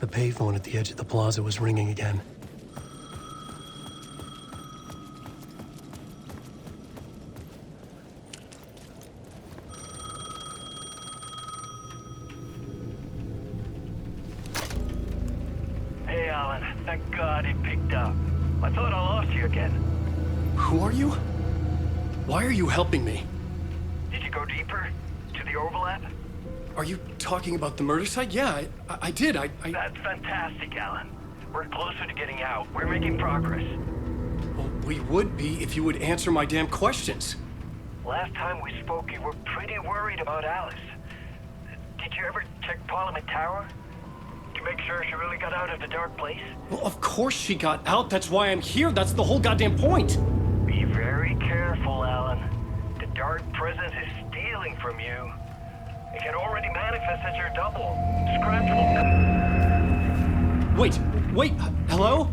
The payphone at the edge of the plaza was ringing again. Hey, Alan. Thank God it picked up. I thought I lost you again. Who are you? Why are you helping me? Did you go deeper? To the overlap? Are you talking about the murder site? Yeah, I did. That's fantastic, Alan. We're closer to getting out. We're making progress. Well, we would be if you would answer my damn questions. Last time we spoke, you were pretty worried about Alice. Did you ever check Parliament Tower? To make sure she really got out of the dark place? Well, of course she got out. That's why I'm here. That's the whole goddamn point. Be very careful, Alan. The dark presence is stealing from you. It can already manifest as your double. Scratch will... Wait, hello?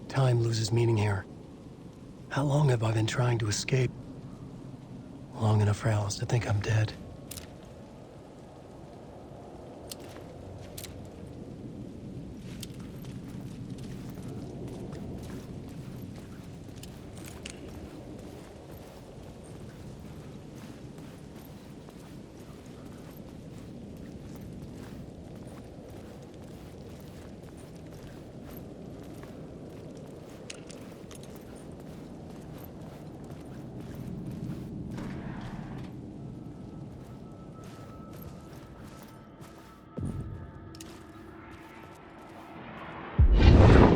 Time loses meaning here. How long have I been trying to escape? Long enough for Alice to think I'm dead.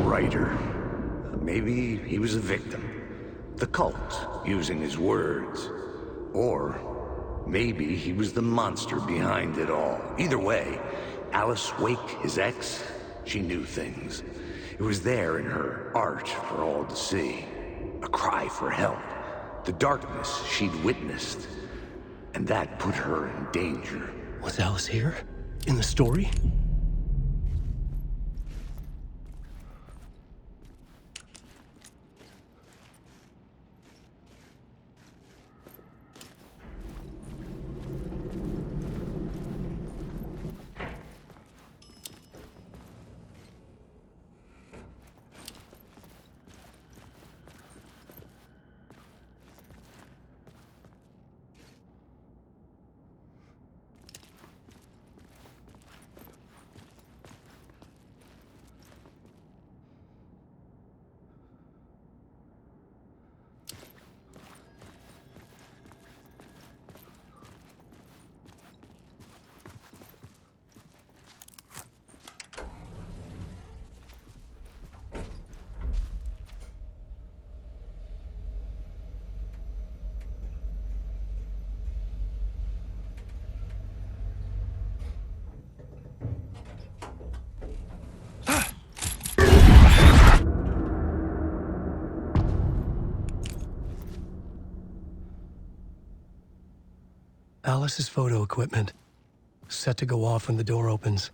Writer. Maybe he was a victim. The cult, using his words. Or maybe he was the monster behind it all. Either way, Alice Wake, his ex, she knew things. It was there in her art for all to see. A cry for help. The darkness she'd witnessed. And that put her in danger. Was Alice here? In the story? Alice's photo equipment, set to go off when the door opens.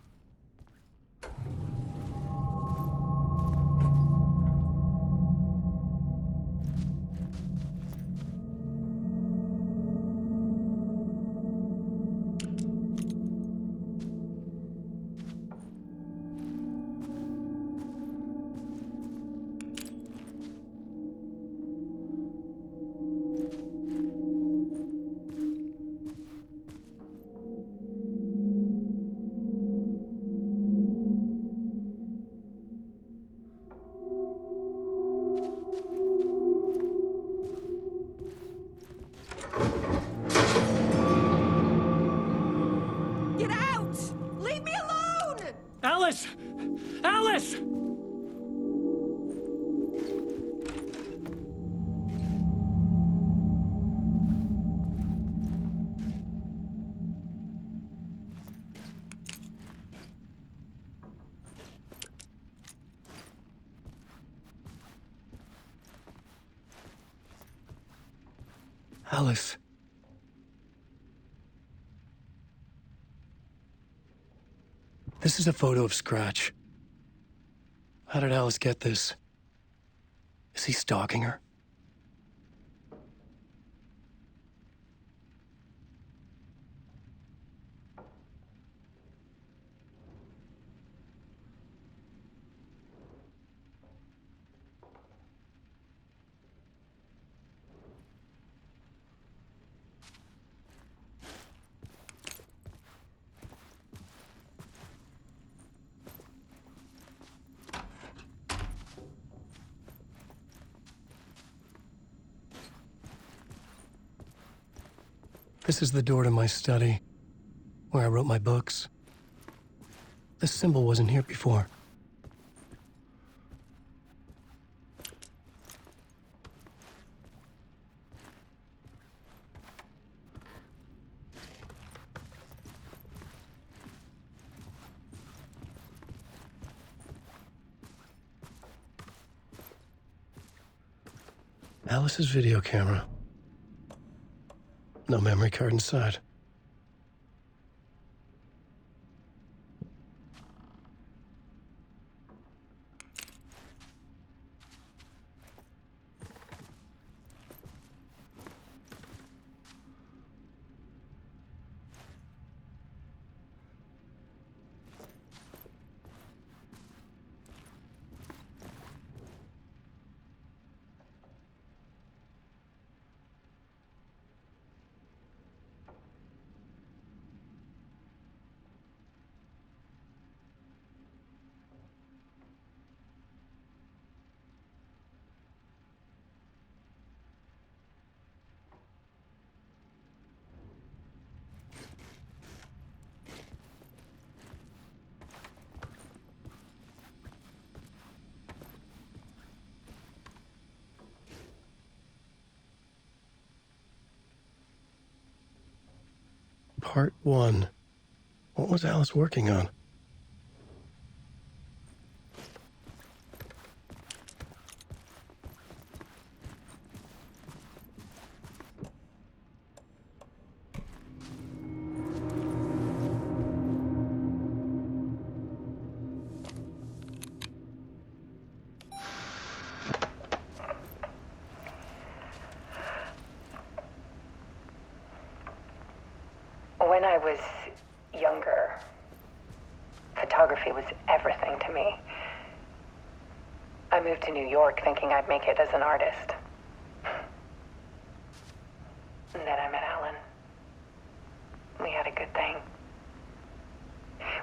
Get out! Leave me alone! Alice! Alice! Alice. This is a photo of Scratch. How did Alice get this? Is he stalking her? This is the door to my study, where I wrote my books. This symbol wasn't here before. Alice's video camera. No memory card inside. Part 1. What was Alice working on? When I was younger, photography was everything to me. I moved to New York thinking I'd make it as an artist. And then I met Alan. We had a good thing.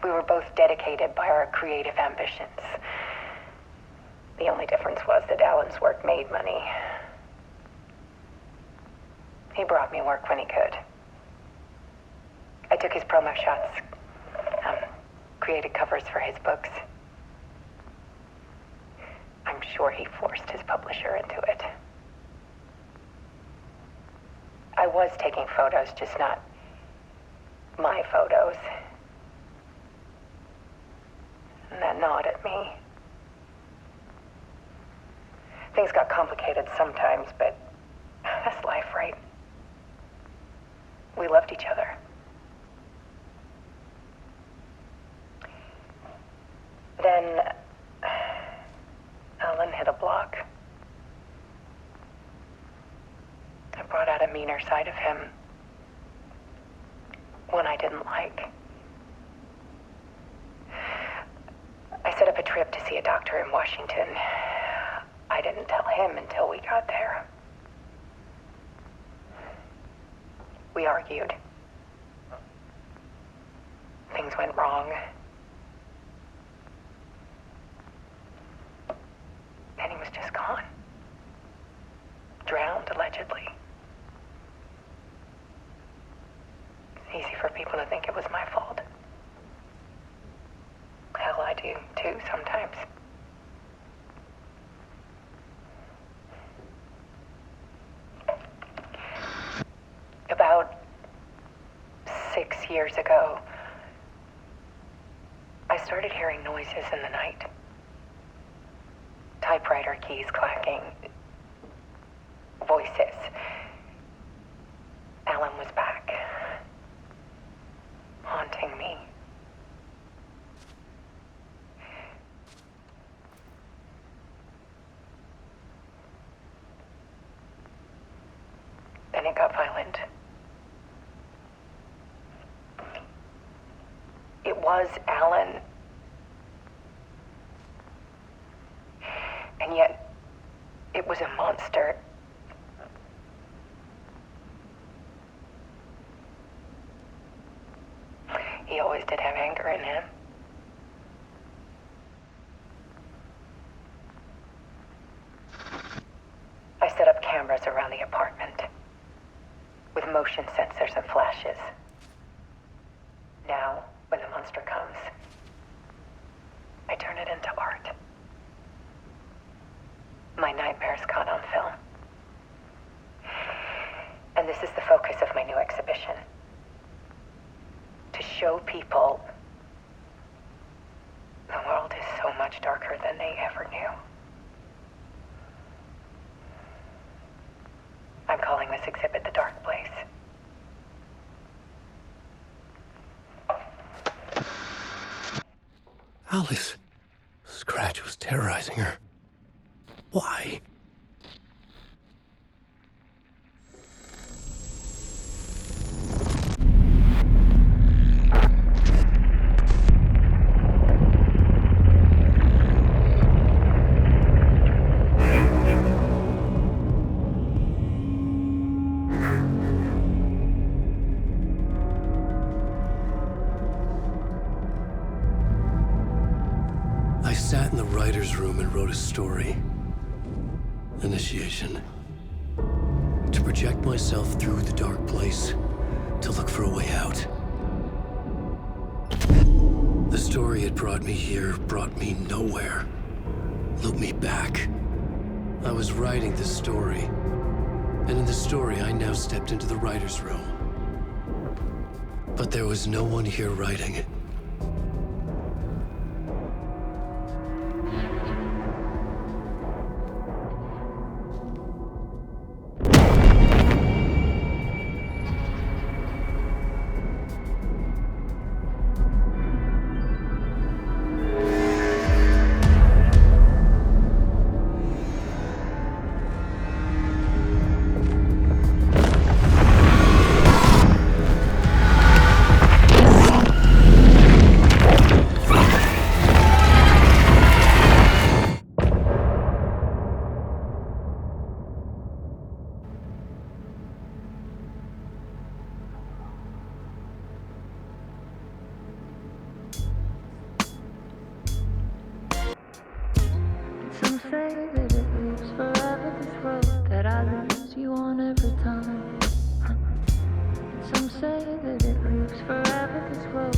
We were both dedicated by our creative ambitions. The only difference was that Alan's work made money. He brought me work when he could. I took his promo shots, created covers for his books. I'm sure he forced his publisher into it. I was taking photos, just not my photos. And that gnawed at me. Things got complicated sometimes, but that's life, right? We loved each other. Then Alan hit a block. I brought out a meaner side of him. One I didn't like. I set up a trip to see a doctor in Washington. I didn't tell him until we got there. We argued. Things went wrong. And he was just gone. Drowned, allegedly. It's easy for people to think it was my fault. Hell, I do too sometimes. About 6 years ago, I started hearing noises in the night. Typewriter keys clacking. Voices. Alan was back. Haunting me. Then it got violent. It was Alan. And yet, it was a monster. He always did have anger in him. I set up cameras around the apartment with motion sensors and flashes. Now, when the monster comes, I turn it into art. My nightmares caught on film. And this is the focus of my new exhibition. To show people the world is so much darker than they ever knew. I'm calling this exhibit The Dark Place. Alice. Scratch was terrorizing her. Why? I sat in the writer's room and wrote a story. Initiation. To project myself through the dark place, to look for a way out. The story had brought me here, brought me nowhere. Looped me back. I was writing the story. And in the story, I now stepped into the writer's room. But there was no one here writing it. Some say that it lives forever, this road that I lose you on every time. Some say that it lives forever, this road.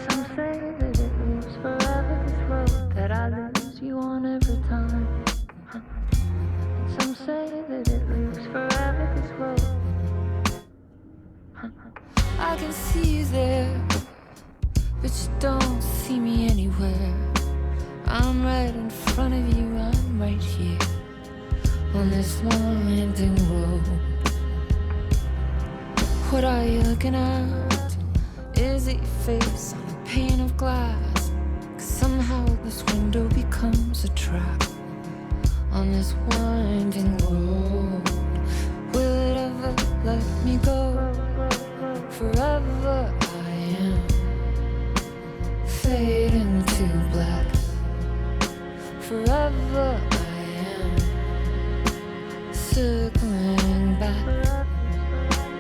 Some say that it lives forever, this road that I lose you on every time. Some say that it lives forever, this road. I can see you there, but you don't see me anywhere. I'm right in front of you, I'm right here on this long winding road. What are you looking at? Is it your a trap on this winding road. Will it ever let me go? Forever I am fading to black. Forever I am circling back,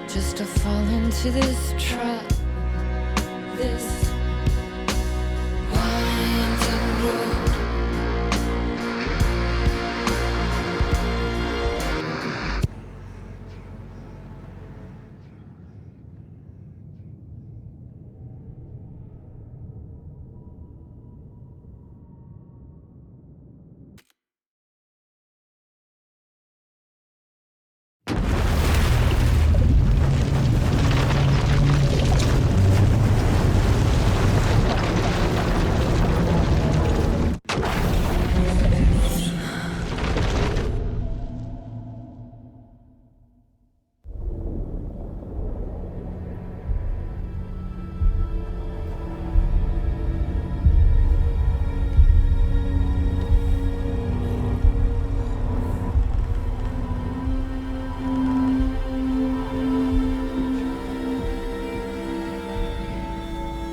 just to fall into this trap, this winding road.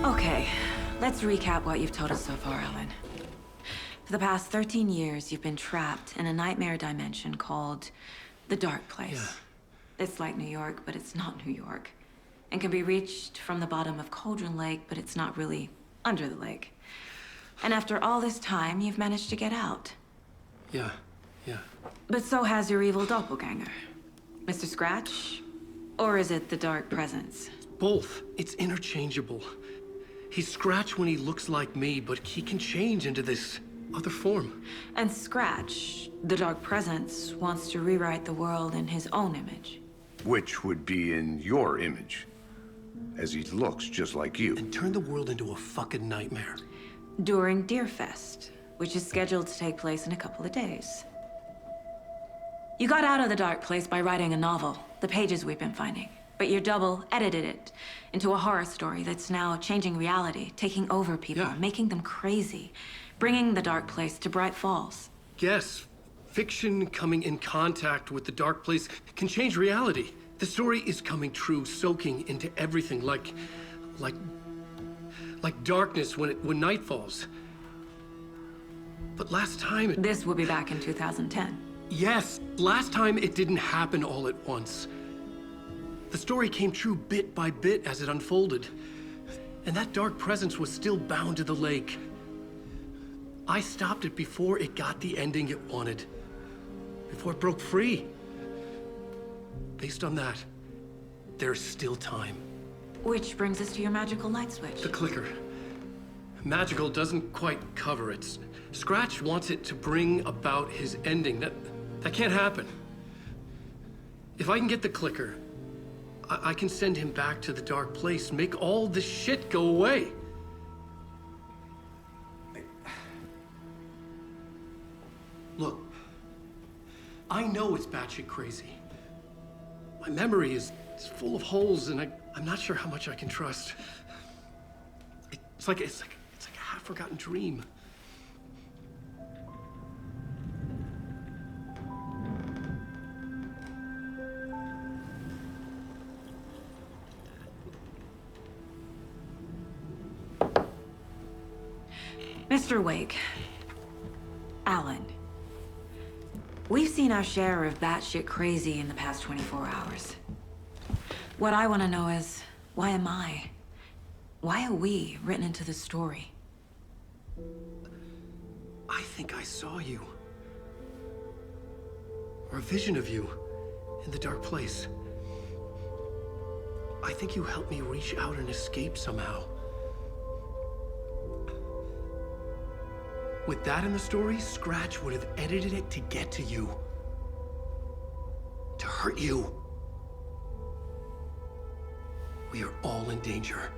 Okay, let's recap what you've told us so far, Alan. For the past 13 years, you've been trapped in a nightmare dimension called the Dark Place. Yeah. It's like New York, but it's not New York. And can be reached from the bottom of Cauldron Lake, but it's not really under the lake. And after all this time, you've managed to get out. Yeah. But so has your evil doppelganger. Mr. Scratch? Or is it the Dark Presence? Both. It's interchangeable. He's Scratch when he looks like me, but he can change into this other form. And Scratch, the Dark Presence, wants to rewrite the world in his own image. Which would be in your image, as he looks just like you. And turn the world into a fucking nightmare. During Deerfest, which is scheduled to take place in a couple of days. You got out of the Dark Place by writing a novel, the pages we've been finding. But your double edited it into a horror story that's now changing reality, taking over people, Yeah. making them crazy, bringing the Dark Place to Bright Falls. Yes, fiction coming in contact with the Dark Place can change reality. The story is coming true, soaking into everything like darkness when night falls. But last time This will be back in 2010. Yes, last time it didn't happen all at once. The story came true bit by bit as it unfolded. And that dark presence was still bound to the lake. I stopped it before it got the ending it wanted. Before it broke free. Based on that, there's still time. Which brings us to your magical light switch. The clicker. Magical doesn't quite cover it. Scratch wants it to bring about his ending. That can't happen. If I can get the clicker, I can send him back to the Dark Place, make all this shit go away. Look, I know it's batshit crazy. My memory is full of holes, and I'm not sure how much I can trust. It's like a half-forgotten dream. Mr. Wake. Alan. We've seen our share of batshit crazy in the past 24 hours. What I want to know is, why am I? Why are we written into the story? I think I saw you. Or a vision of you in the Dark Place. I think you helped me reach out and escape somehow. With that in the story, Scratch would have edited it to get to you. To hurt you. We are all in danger.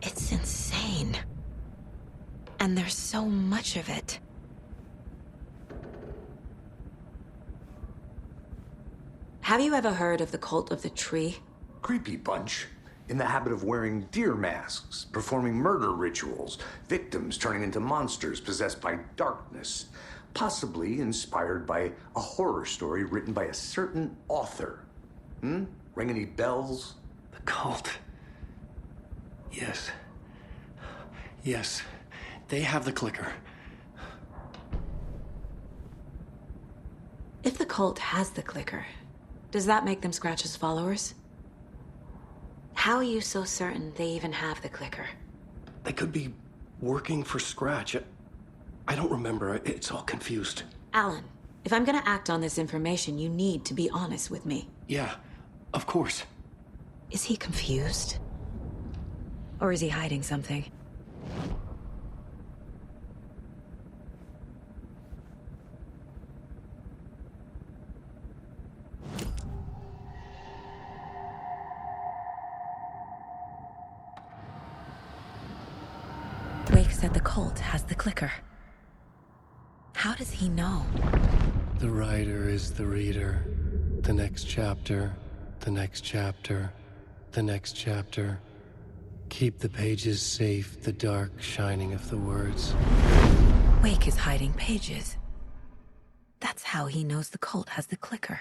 It's insane. And there's so much of it. Have you ever heard of the Cult of the Tree? Creepy bunch. In the habit of wearing deer masks, performing murder rituals, victims turning into monsters possessed by darkness. Possibly inspired by a horror story written by a certain author. Ring any bells? The cult. Yes. Yes. They have the clicker. If the cult has the clicker, does that make them Scratch's followers? How are you so certain they even have the clicker? They could be working for Scratch. I don't remember. It's all confused. Alan, if I'm gonna act on this information, you need to be honest with me. Yeah, of course. Is he confused? Or is he hiding something? Wake said the cult has the clicker. How does he know? The writer is the reader. The next chapter, the next chapter, the next chapter. Keep the pages safe, the dark shining of the words. Wake is hiding pages. That's how he knows the cult has the clicker.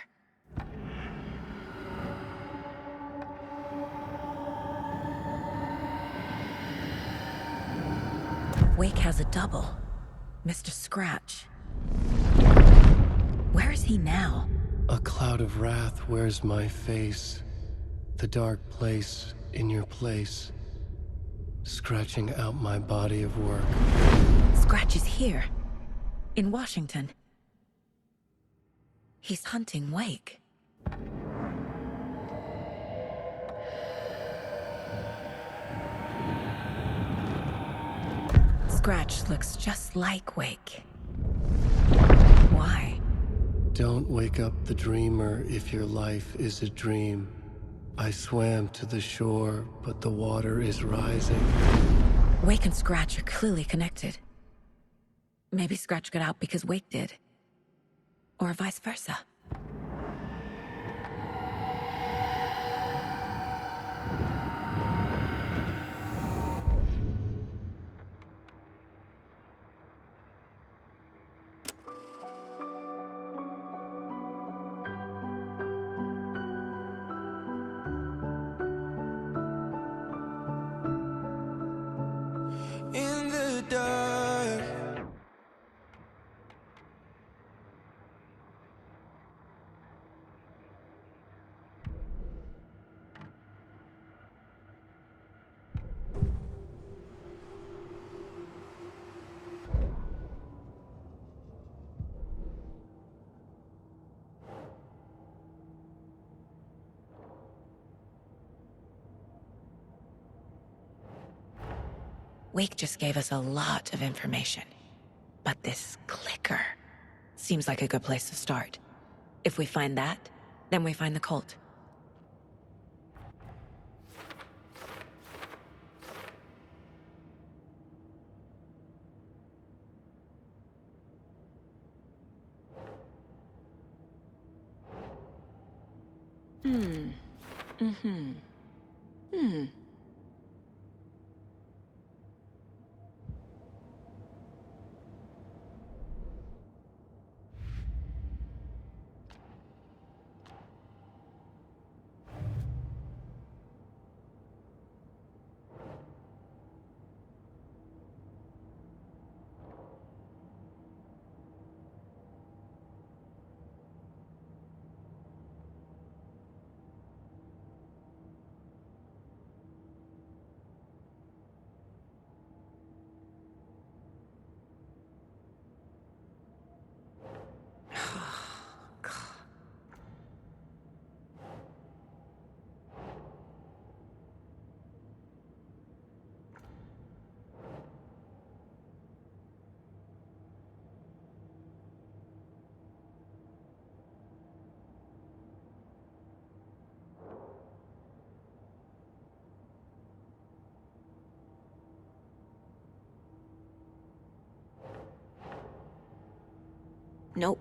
Wake has a double. Mr. Scratch. Where is he now? A cloud of wrath wears my face. The dark place in your place. Scratching out my body of work. Scratch is here. In Washington. He's hunting Wake. Scratch looks just like Wake. Why? Don't wake up the dreamer if your life is a dream. I swam to the shore, but the water is rising. Wake and Scratch are clearly connected. Maybe Scratch got out because Wake did. Or vice versa. In the dark. Wake just gave us a lot of information. But this clicker seems like a good place to start. If we find that, then we find the cult. Nope.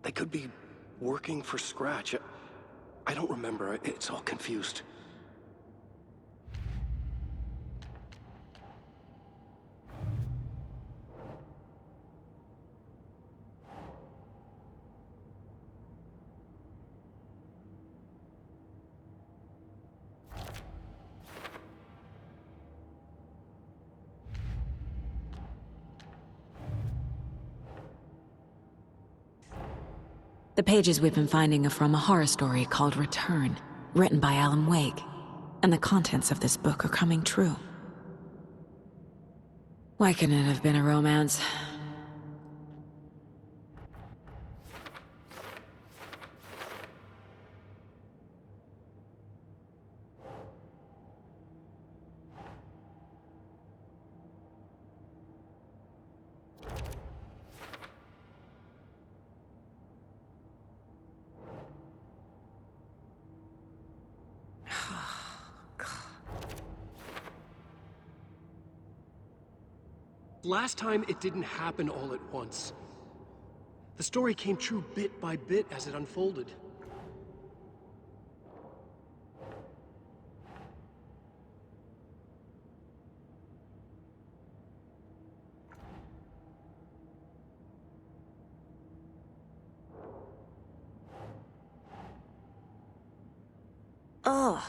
They could be working for Scratch. I don't remember. It's all confused. The pages we've been finding are from a horror story called Return, written by Alan Wake. And the contents of this book are coming true. Why couldn't it have been a romance? Last time, it didn't happen all at once. The story came true bit by bit as it unfolded. Ugh.